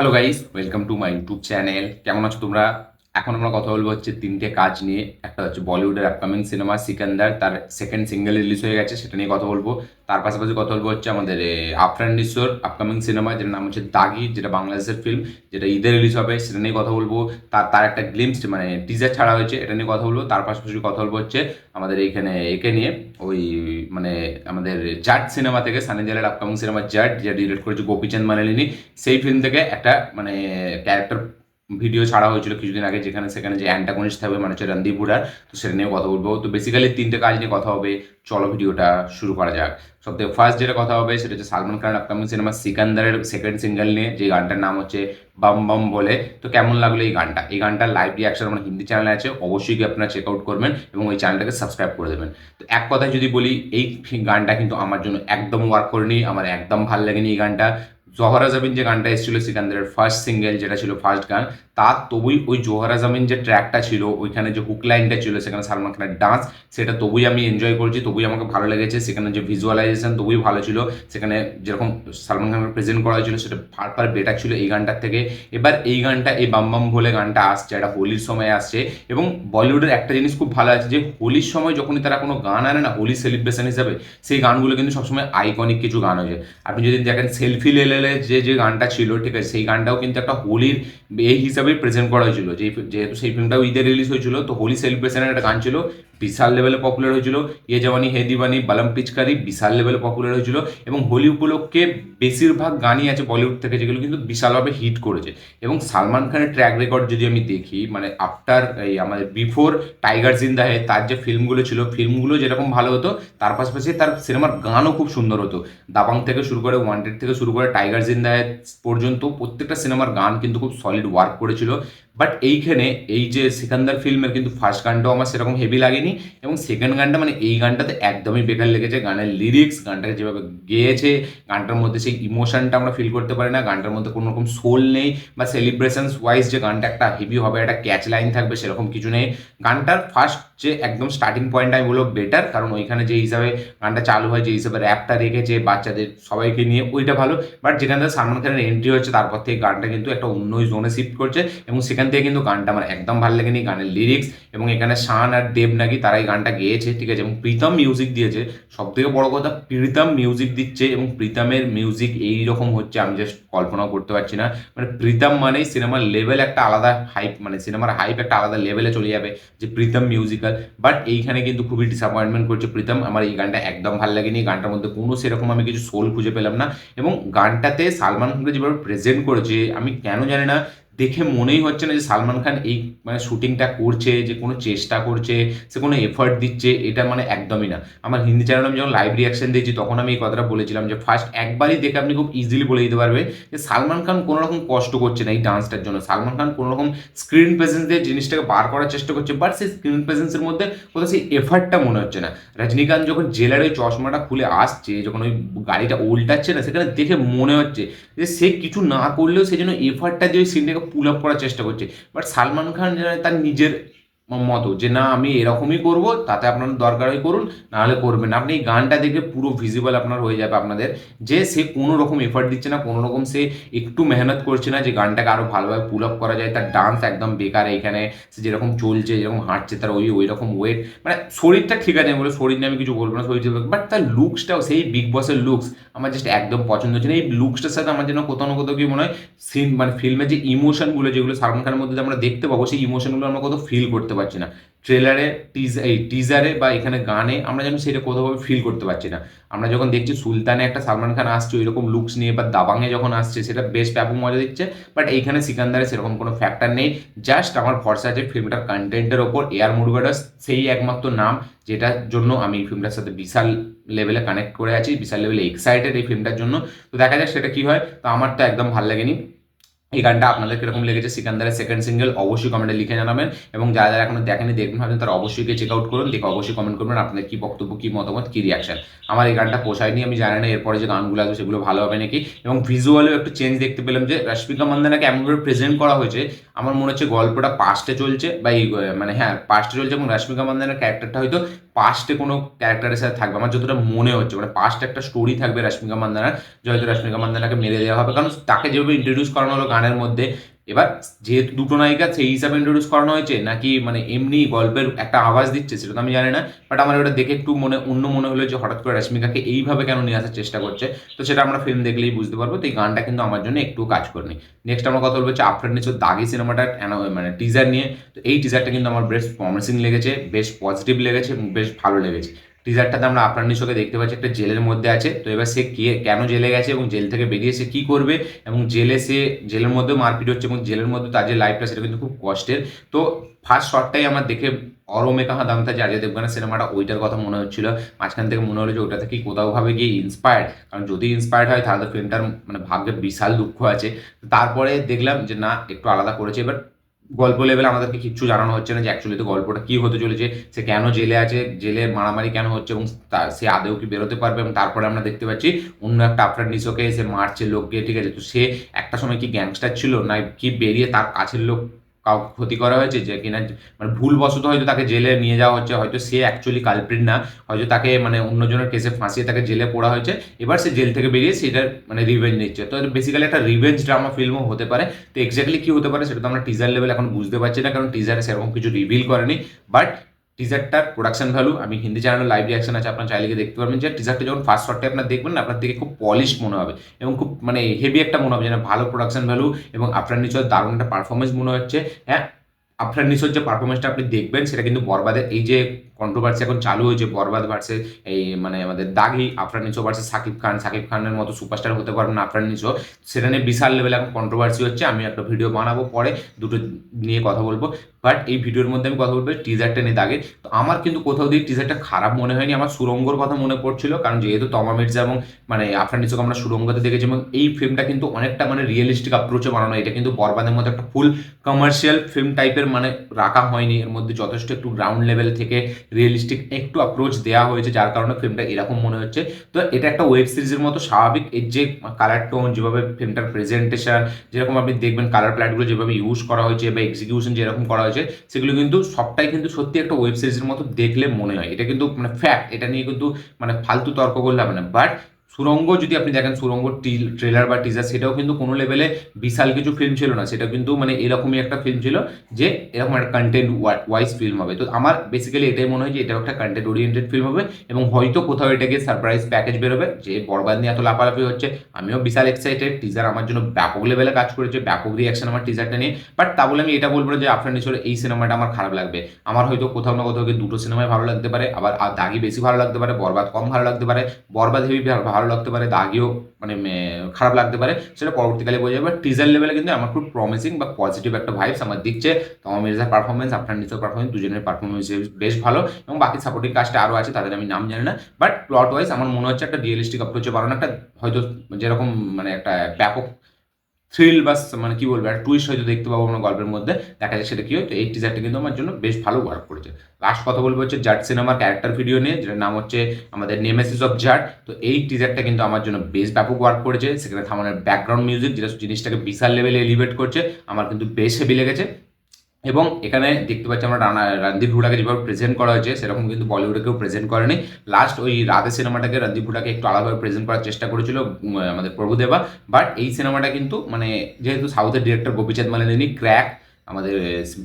Hello guys, welcome to my YouTube channel. কেমন আছো তোমরা? এখন আমরা কথা বলবো হচ্ছে তিনটে কাজ নিয়ে। একটা হচ্ছে বলিউডের আপকামিং সিনেমা সিকান্দার, তার সেকেন্ড সিঙ্গেল রিলিজ হয়ে গেছে, সেটা নিয়ে কথা বলবো। তার পাশাপাশি কথা বলবো হচ্ছে আমাদের আফরান নিশোর আপকামিং সিনেমা, যেটার নাম হচ্ছে দাগি, যেটা বাংলাদেশের ফিল্ম, যেটা ঈদে রিলিজ হবে, সেটা নিয়ে কথা বলবো। তার তার একটা গ্লিমস মানে টিজার ছাড়া হয়েছে, এটা নিয়ে কথা বলবো। তার পাশাপাশি কথা বলবো হচ্ছে আমাদের এইখানে একে নিয়ে, ওই মানে আমাদের জাট সিনেমা থেকে, সানি দেওয়ালের আপকামিং সিনেমা জাট, যেটা ডিরেক্ট করেছে গোপীচাঁদ মানালিনী। সেই ফিল্ম থেকে একটা মানে ক্যারেক্টার ভিডিও ছাড়া হয়েছিল কিছুদিন আগে, যেখানে সেখানে যে অ্যান্টাগনিস্ট থাকবে মানে হচ্ছে রণদীপ হুডার। তো সেটা নিয়ে কথা বলবো। তো বেসিক্যালি তিনটে কাজ নিয়ে কথা হবে। চলো ভিডিওটা শুরু করা যাক। সব থেকে ফার্স্ট যেটা কথা হবে সেটা হচ্ছে সালমান খানের আপকামিং সিনেমা সিকান্দারের সেকেন্ড সিঙ্গেল নিয়ে, যে গানটার নাম হচ্ছে বাম বাম বলে। তো কেমন লাগলো এই গানটা? এই গানটার লাইভ রিয়াকশন আমার হিন্দি চ্যানেলে আছে, অবশ্যই কি আপনারা চেক আউট করবেন এবং ওই চ্যানেলটাকে সাবস্ক্রাইব করে দেবেন। তো এক কথায় যদি বলি, এই গানটা কিন্তু আমার জন্য একদম ওয়ার্ক করেনি, আমার একদম ভালো লাগেনি এই গানটা। জোহরা জামিন যে গানটা এসেছিল সিকান্দারের ফার্স্ট সিঙ্গেল, যেটা ছিল ফার্স্ট গান, তার তবুই ওই জোহরা জামিন যে ট্র্যাকটা ছিল, ওইখানে যে হুক লাইনটা ছিল, সেখানে সালমান খানের ডান্স, সেটা তবুই আমি এনজয় করেছি, তবুই আমাকে ভালো লেগেছে। সেখানে যে ভিজুয়ালাইজেশন তবুই ভালো ছিল, সেখানে যেরকম সালমান খানকে প্রেজেন্ট করা হয়েছিল সেটা ফার বেটার ছিল এই গানটার থেকে। এবার এই গানটা, এই বাম বাম বলে গানটা আসছে, এটা হোলির সময় আসছে। এবং বলিউডের একটা জিনিস খুব ভালো আছে, যে হোলির সময় যখনই তারা কোনো গান আনে না হোলি সেলিব্রেশন হিসাবে, সেই গানগুলো কিন্তু সবসময় আইকনিক কিছু গান হয়েছে। আপনি যদি দেখেন সেলফি লেলে যে গানটা ছিল, ঠিক আছে, সেই গানটাও কিন্তু একটা হোলির এই হিসাবেই প্রেজেন্ট করা হয়েছিল। যেহেতু সেই ফিল্মটাও ঈদে রিলিজ হয়েছিল, তো হোলি সেলিব্রেশনের একটা গান ছিল, বিশাল লেভেলে পপুলার হয়েছিল। ইয়ে জাওয়ানি হে দিওয়ানি, বালাম পিচকারি, বিশাল লেভেলে পপুলার হয়েছিল। এবং হোলি উপলক্ষে বেশিরভাগ গানই আছে বলিউড থেকে, যেগুলো কিন্তু বিশালভাবে হিট করেছে। এবং সালমান খানের ট্র্যাক রেকর্ড যদি আমি দেখি, মানে আফটার এই আমাদের বিফোর টাইগার জিন্দা হে, তার যে ফিল্মগুলো ছিল, ফিল্মগুলো যেরকম ভালো হতো, তার পাশাপাশি তার সিনেমার গানও খুব সুন্দর হতো। দাবাং থেকে শুরু করে, ওয়ান্টেড থেকে শুরু করে, টাইগার জিন্দা হে পর্যন্ত প্রত্যেকটা সিনেমার গান কিন্তু খুব সলিড ওয়ার্ক করেছিল। বাট এইখানে এই যে সিকান্দার ফিল্মের কিন্তু ফার্স্ট গানটাও আমার সেরকম হেভি লাগেনি, এবং সেকেন্ড গানটা মানে এই গানটাতে একদমই বেকার লেগেছে। গানের লিরিক্স, গানটাকে যেভাবে গেয়েছে, গানটার মধ্যে সেই ইমোশনটা আমরা ফিল করতে পারি না, গানটার মধ্যে কোনো রকম সোল নেই, বা সেলিব্রেশনস ওয়াইজ যে গানটা একটা হেভি হবে, একটা ক্যাচ লাইন থাকবে, সেরকম কিছু নেই। গানটার ফার্স্ট যে একদম স্টার্টিং পয়েন্ট আমি বলবো বেটার, কারণ ওইখানে যে হিসাবে গানটা চালু হয়, যে হিসাবে র্যাপটা রেখেছে বাচ্চাদের সবাইকে নিয়ে, ওইটা ভালো। বাট যেখান থেকে সালমান খানের এন্ট্রি হচ্ছে, তারপর থেকে গানটা কিন্তু একটা অন্য জোনে শিফট করছে, এবং সেখান থেকে কিন্তু গানটা আমার একদম ভালো লাগেনি। গানের লিরিক্স, এবং এখানে শান আর দেব নাকি তারা এই গানটা গেয়েছে, ঠিক আছে, এবং প্রীতম মিউজিক দিয়েছে। সব থেকে বড় কথা, প্রীতম মিউজিক দিচ্ছে, এবং প্রীতমের মিউজিক এইরকম হচ্ছে আমি জাস্ট কল্পনাও করতে পারছি না। মানে প্রীতম মানেই সিনেমার লেভেল একটা আলাদা হাইপ, মানে সিনেমার হাইপ একটা আলাদা লেভেলে চলে যাবে, যে প্রীতম মিউজিক্যাল। বাট এইখানে কিন্তু খুবই ডিসঅ্যাপয়েন্টমেন্ট করছে প্রীতম। আমার এই গানটা একদম ভালো লাগেনি, গানটার মধ্যে কোনো সেরকম আমি কিছু সোল খুঁজে পেলাম না। এবং গানটাতে সালমান খানকে যেভাবে প্রেজেন্ট করেছে, আমি কেন জানি না, দেখে মনেই হচ্ছে না যে সালমান খান এই মানে শুটিংটা করছে, যে কোনো চেষ্টা করছে, সে কোনো এফার্ট দিচ্ছে, এটা মানে একদমই না। আমার হিন্দি চ্যানেলে আমি যখন লাইভ রিয়াকশন দিয়েছি, তখন আমি এই কথাটা বলেছিলাম যে ফার্স্ট একবারই দেখে আপনি খুব ইজিলি বলে দিতে পারবে যে সালমান খান কোনো রকম কষ্ট করছে না এই ডান্সটার জন্য। সালমান খান কোনো রকম স্ক্রিন প্রেজেন্স দিয়ে জিনিসটাকে বার করার চেষ্টা করছে, বাট সেই স্ক্রিন প্রেজেন্সের মধ্যে কোথাও সেই এফার্টটা মনে হচ্ছে না। রজনীকান্ত যখন জেলার ওই চশমাটা খুলে আসছে, যখন ওই গাড়িটা উল্টাচ্ছে না, সেখানে দেখে মনে হচ্ছে যে সে কিছু না করলেও সে যেন এফার্টটা দিয়ে ওই সিনটাকে পুল আপ করার চেষ্টা করছে। বাট সালমান খান যেন তার নিজের মতো, যে না আমি এরকমই করব, তাতে আপনার দরকার হয় করুন, নাহলে করবেন না। আপনি এই গানটা দেখে পুরো ভিজিবল আপনার হয়ে যাবে আপনাদের, যে সে কোনো রকম এফার্ট দিচ্ছে না, কোনো রকম সে একটু মেহনত করছে না যে গানটাকে আরও ভালোভাবে পুল আপ করা যায়। তার ডান্স একদম বেকার এইখানে, সে যেরকম চলছে, যেরকম হাঁটছে, তার ওই রকম ওয়েট, মানে শরীরটা ঠিক আছে, আমি বলে শরীর নিয়ে আমি কিছু বলবো না, শরীর, বাট তার লুকসটাও সেই বিগ বসের লুকস আমার জাস্ট একদম পছন্দ হচ্ছে না। এই লুকসটার সাথে আমার যেন কোথাও না কোথাও কি মনে হয়, সিন মানে ফিল্মের যে ইমোশনগুলো, যেগুলো সালমান খানের মধ্যে আমরা দেখতে পাবো, সেই ইমোশনগুলো আমরা কোথাও ফিল করতে পারছি না। ট্রেলারে, টিজারে বা এখানে গানে আমরা যেন সেটা কোথাওভাবে ফিল করতে পারছি না। আমরা যখন দেখছি সুলতানে একটা সালমান খান আসছে ওই রকম লুকস নিয়ে, বা দাবাংয়ে যখন আসছে সেটা বেশ ব্যাপক মজা দিচ্ছে, বাট এইখানে সিকান্দারে সেরকম কোনো ফ্যাক্টর নেই। জাস্ট আমার ভরসা আছে ফিল্মটার কন্টেন্টের ওপর। এয়ার মুরুগাডাস সেই একমাত্র নাম, যেটার জন্য আমি এই ফিল্মটার সাথে বিশাল লেভেলে কানেক্ট করে আছি, বিশাল লেভেলে এক্সাইটেড এই ফিল্মটার জন্য। তো দেখা যাক সেটা কি হয়। তো আমার তো একদম ভালো লাগেনি। এই গানটা আপনাদের কিরকম লেগেছে, সিকান্দারের সেকেন্ড সিঙ্গেল, অবশ্যই কমেন্টে লিখে জানাবেন। এবং যারা যারা এখনো দেখেনি, দেখবেন ভাবেন, তারা অবশ্যই গিয়ে চেক আউট করুন, দেখে অবশ্যই কমেন্ট করবেন আপনাদের কি বক্তব্য, কি মতামত, কি রিয়াকশন। আমার এই গানটা পোষায়নি, আমি জানি না এরপরে যে গানগুলো আছে সেগুলো ভালো হবে নাকি। এবং ভিজুয়ালেও একটু চেঞ্জ দেখতে পেলাম, যে রশ্মিকা মান্দানাকে এমনভাবে প্রেজেন্ট করা হয়েছে, আমার মনে হচ্ছে গল্পটা পাস্টে চলছে, বা এই মানে হ্যাঁ পাস্টে চলছে, এবং রশ্মিকা মান্দানার ক্যারেক্টারটা হয়তো পাস্টে কোনো ক্যারেক্টারের সাথে থাকবে আমার যতটা মনে হচ্ছে, মানে পাস্ট একটা স্টোরি থাকবে রশ্মিকা মান্দানার, যে হয়তো রশ্মিকা মান্দানাকে মেরে দেওয়া হবে, কারণ তাকে যেভাবে ইন্ট্রোডিউস করানো হলো গানের মধ্যে। এবার যেহেতু দুটো নায়িকা সেই হিসাবে ইন্ট্রোডিউস করানো হয়েছে নাকি মানে এমনি গল্পের একটা আওয়াজ দিচ্ছে সেটা তো আমি জানি না, বাট আমার ওটা দেখে একটু অন্য মনে হলো যে হঠাৎ করে রশ্মিকাকে এইভাবে কেন নিয়ে আসার চেষ্টা করছে। তো সেটা আমরা ফিল্ম দেখলেই বুঝতে পারবো। তো এই গানটা কিন্তু আমার জন্য একটু কাজ করেনি। নেক্সট আমরা কথা বলবো হচ্ছে আফরান নিশোর দাগি সিনেমাটার মানে টিজার নিয়ে। তো এই টিজারটা কিন্তু আমার বেশ প্রমিসিং লেগেছে, বেশ পজিটিভ লেগেছে এবং বেশ ভালো লেগেছে। টিজারটাতে আমরা আফরান নিশোকে দেখতে পাচ্ছি একটা জেলের মধ্যে আছে। তো এবার সে কেন জেলে গেছে এবং জেল থেকে বেরিয়ে সে কী করবে, এবং জেলের মধ্যেও মারপিট হচ্ছে এবং জেলের মধ্যে তার যে লাইফটা সেটা কিন্তু খুব কষ্টের। তো ফার্স্ট শটটাই আমার দেখে অরমে কাহা দামতা যে অজয় দেবগানের সিনেমাটা ওইটার কথা মনে হচ্ছিল। মাঝখান থেকে মনে হলো যে ওটা থেকে কোথাও ভাবে গিয়ে ইন্সপায়ার্ড, কারণ যদি ইন্সপায়ার্ড হয় তাহলে ফিল্মটার মানে ভাগ্যে বিশাল দুঃখ আছে। তারপরে দেখলাম যে না, একটু আলাদা করেছে। এবার গল্প লেভেলে আমাদেরকে কিচ্ছু জানানো হচ্ছে না যে অ্যাকচুয়ালি তো গল্পটা কী হতে চলেছে, সে কেন জেলে আছে, জেলে মারামারি কেন হচ্ছে এবং সে আদেও কি বেরোতে পারবে। এবং তারপরে আমরা দেখতে পাচ্ছি অন্য একটা আফরান নিশোকে সে মারছে লোককে, ঠিক আছে। তো সে একটা সময় কি গ্যাংস্টার ছিল না কি বেরিয়ে তার কাছের লোক কাউকে ক্ষতি করা হয়েছে, যে কিনা মানে ভুলবশত হয়তো তাকে জেলে নিয়ে যাওয়া হচ্ছে, হয়তো সে অ্যাকচুয়ালি কালপ্রিট না, হয়তো তাকে মানে অন্যজনের কেসে ফাঁসিয়ে তাকে জেলে পোড়া হয়েছে। এবার সে জেল থেকে বেরিয়ে সেটার মানে রিভেঞ্জ নিচ্ছে। তো বেসিক্যালি একটা রিভেঞ্জ ড্রামা ফিল্মও হতে পারে। তো এক্স্যাক্টলি কী হতে পারে সেটা তো আমরা টিজার লেভেল এখন বুঝতে পারছি না, কারণ টিজারে সেরকম কিছু রিভিল করেনি। বাট টিজারটার প্রোডাকশন ভ্যালু, আমি হিন্দি চ্যানেলে লাইভ রিয়াকশন আছে, আপনার চাইলে গিয়ে দেখতে পারবেন যে টিজারটা যখন ফার্স্ট শটটা আপনার দেখবেন না, আপনার দিকে খুব পলিশ মনে হবে এবং খুব মানে হেভি একটা মনে হবে, যেন ভালো প্রোডাকশন ভ্যালু এবং আফরান নিশোর দারুণ একটা পারফরমেন্স মনে হচ্ছে। হ্যাঁ, আফরান নিশোর যে পারফরমেন্সটা আপনি দেখবেন সেটা কিন্তু বরবাদের এই যে কন্ট্রোভার্সি এখন চালু হয়েছে বরবাদ ভার্সেস এই মানে আমাদের দাগি, আফরান নিশো ভার্সেস সাকিব খানের মতো সুপারস্টার হতে পারবেন না আফরান নিশো, সেটা নিয়ে বিশাল লেভেলে এখন কন্ট্রোভার্সি হচ্ছে। আমি একটা ভিডিও বানাবো পরে, দুটো নিয়ে কথা বলবো। বাট এই ভিডিওর মধ্যে আমি কথা বলবো টিজারটা নিয়ে দাগে। তো আমার কিন্তু কোথাও দিয়ে টিজারটা খারাপ মনে হয়নি, আমার সুরঙ্গর কথা মনে পড়ছিল, কারণ যেহেতু তমা মির্জা এবং মানে আফরান নিশোকে আমরা সুরঙ্গতে দেখেছি এবং এই ফিল্মটা কিন্তু অনেকটা মানে রিয়েলিস্টিক অ্যাপ্রোচে বানানো। এটা কিন্তু বরবাদের মতো একটা ফুল কমার্শিয়াল ফিল্ম টাইপের মানে রাখা হয়নি, এর মধ্যে যথেষ্ট একটু গ্রাউন্ড লেভেল থেকে রিয়েলিস্টিক একটু অ্যাপ্রোচ দেওয়া হয়েছে, যার কারণে ফিল্মটা এরকম মনে হচ্ছে। তো এটা একটা ওয়েব সিরিজের মতো স্বাভাবিক, এর যে কালার টোন, যেভাবে ফিল্মটার প্রেজেন্টেশন, যেরকম আপনি দেখবেন কালার প্ল্যাটগুলো যেভাবে ইউজ করা হয়েছে বা এক্সিকিউশন যেরকম করা হয়েছে, সেগুলো কিন্তু সবটাই কিন্তু সত্যি একটা ওয়েব সিরিজের মতো দেখলে মনে হয়। এটা কিন্তু মানে ফ্যাক্ট, এটা নিয়ে কিন্তু মানে ফালতু তর্ক করলে হবে না। বাট সুরঙ্গ যদি আপনি দেখেন, সুরঙ্গ ট্রেলার বা টিজার, সেটাও কিন্তু কোনো লেভেলে বিশাল কিছু ফিল্ম ছিল না, সেটা কিন্তু মানে এরকমই একটা ফিল্ম ছিল যে এরকম একটা কন্টেন্ট ওয়াইজ ফিল্ম হবে। তো আমার বেসিক্যালি এটাই মনে হয় যে এটা একটা কন্টেন্ট ওরিয়েন্টেড ফিল্ম হবে এবং হয়তো কোথাও এটাকে সারপ্রাইজ প্যাকেজ বেরোবে। যে বরবাদ নিয়ে এত লাফালাফি হচ্ছে, আমিও বিশাল এক্সাইটেড। টিজার আমার জন্য ব্যাপক লেভেলে কাজ করেছে, ব্যাপক রিয়াকশন আমার টিজারটা নিয়ে। বাট তা বলে আমি এটা বলবো না যে আফরান নিশোর এই সিনেমাটা আমার খারাপ লাগবে। আমার হয়তো কোথাও না কোথাও দুটো সিনেমায় ভালো লাগতে পারে, আবার দাগি বেশি ভালো লাগতে পারে, বরবাদ কম ভালো লাগতে পারে, বরবাদ হেভি ভালো লাগতে পারে, দাগিও মানে খারাপ লাগতে পারে, সেটা পরবর্তীকালে বোঝা যাবে। টিজার লেভেলে কিন্তু আমার খুব প্রমিসিং বা পজিটিভ একটা ভাইবস আমার দিচ্ছে। তমা মির্জার পারফরমেন্স, আফরান নিশোর পারফরমেন্স, দুজনের পারফরমেন্স বেশ ভালো এবং বাকি সাপোর্টিং কাস্টে আরও আছে, তাদের আমি নাম জানি না। বাট প্লট ওয়াইজ আমার মনে হচ্ছে একটা রিয়েলিস্টিক অ্যাপ্রোচে বানানো, একটা হয়তো যেরকম মানে একটা ব্যাপক থ্রিল বা মানে কি বলবো একটা টুইস্ট হয়তো দেখতে পাবো আমরা গল্পের মধ্যে, দেখা যায় সেটা কি হয়। তো এই টিজারটা কিন্তু আমার জন্য বেশ ভালো ওয়ার্ক করেছে। লাস্ট কথা বলবো হচ্ছে জাট সিনেমার ক্যারেক্টার ভিডিও নিয়ে, যেটার নাম হচ্ছে আমাদের নেমেসিস অফ জাট। তো এই টিজারটা কিন্তু আমার জন্য বেশ ব্যাপক ওয়ার্ক করেছে। সেখানে থামানের ব্যাকগ্রাউন্ড মিউজিক যেটা জিনিসটাকে বিশাল লেভেলে এলিভেট করছে, আমার কিন্তু বেশ হেভি লেগেছে। এবং এখানে দেখতে পাচ্ছি আমরা রণদীপ হুডাকে যেভাবে প্রেজেন্ট করা হয়েছে সেরকম কিন্তু বলিউডে কেউ প্রেজেন্ট করেনি। লাস্ট ওই রাধে সিনেমাটাকে রণদীপ হুডাকে একটু আলাদাভাবে প্রেজেন্ট করার চেষ্টা করেছিল আমাদের প্রভুদেবা। বাট এই সিনেমাটা কিন্তু মানে যেহেতু সাউথের ডিরেক্টর গোপীচাঁদ মালিনী ক্র্যাক আমাদের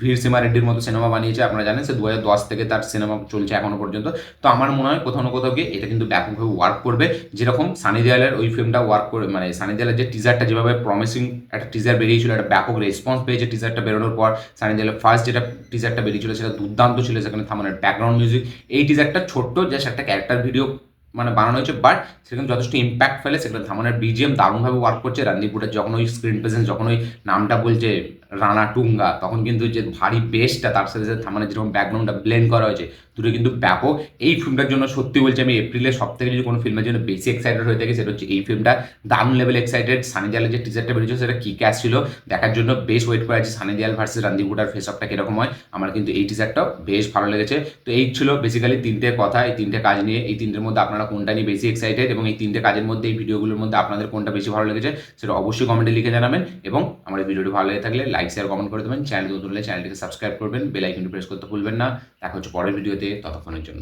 ভীর সীমা রেড্ডির মতো সিনেমা বানিয়েছে, আপনারা জানেন সে 2010 থেকে তার সিনেমা চলছে এখনো পর্যন্ত। তো আমার মনে হয় কোথাও না কোথাও গিয়ে এটা কিন্তু ব্যাপকভাবে ওয়ার্ক করবে, যেরকম সানি দেওয়ালের ওই ফিল্মটা ওয়ার্ক করে, মানে সানি দেওয়ালের যে টিজারটা যেভাবে প্রমিসিং একটা টিজার বেরিয়েছিল, একটা ব্যাপক রেসপন্স পেয়েছে টিজারটা বেরোনোর পর। সানি দেওয়ালের ফার্স্ট যেটা টিজারটা বেরিয়েছিল সেটা দুর্দান্ত ছিল, সেখানে থামানের ব্যাকগ্রাউন্ড মিউজিক। এই টিজারটা ছোট্ট জাস্ট একটা ক্যারেক্টার ভিডিও মানে বানানো হয়েছে, বাট সেখানে যথেষ্ট ইম্প্যাক্ট ফেলে। সেখানে থামানের বিজিএম দারুণভাবে ওয়ার্ক করছে। রণদীপ হুডার যখন ওই স্ক্রিন প্রেজেন্স, যখন ওই নামটা বলছে রানা টুঙ্গা, তখন কিন্তু যে ভারী বেসটা তার সাথে সাথে থামানের যেরকম ব্যাকগ্রাউন্ডটা ব্লেন্ড করা হয়েছে, দুটো কিন্তু ব্যাপক। এই ফিল্মটার জন্য সত্যি বলছি আমি এপ্রিলে সব থেকে যদি কোনো ফিল্মের জন্য বেশি এক্সাইটেড হয়ে থাকি সেটা হচ্ছে এই ফিল্মটা। দারুণ লেভেল এক্সাইটেড। সানি দেওয়ালের যে টিজারটা বেরিয়েছিল সেটা কি ক্যাশ ছিল দেখার জন্য বেশ ওয়েট করে আছি। সানি দেওয়াল ভার্সেস রণদীপ হুডার ফেস অফটা কীরকম হয়, আমার কিন্তু এই টিজারটাও বেশ ভালো লেগেছে। তো এই ছিল বেসিক্যালি তিনটে কথা, এই তিনটে কাজ নিয়ে। এই তিনটের মধ্যে আপনারা কোনটা নিয়ে বেশি এক্সাইটেড এবং এই তিনটে কাজের মধ্যে এই ভিডিওগুলোর মধ্যে আপনাদের কোনটা বেশি ভালো লেগেছে সেটা অবশ্যই কমেন্টে লিখে জানাবেন। এবং আমার এই ভিডিওটি ভালো লেগে থাকলে লাইক শেয়ার কমেন্ট করে দেবেন। চ্যানেল নতুন হলে চ্যানেলটিকে সাবস্ক্রাইব করবেন, বেল আইকনটি প্রেস করতে ভুলবেন না। দেখা হচ্ছে পরের ভিডিওতে, ততক্ষণের জন্য।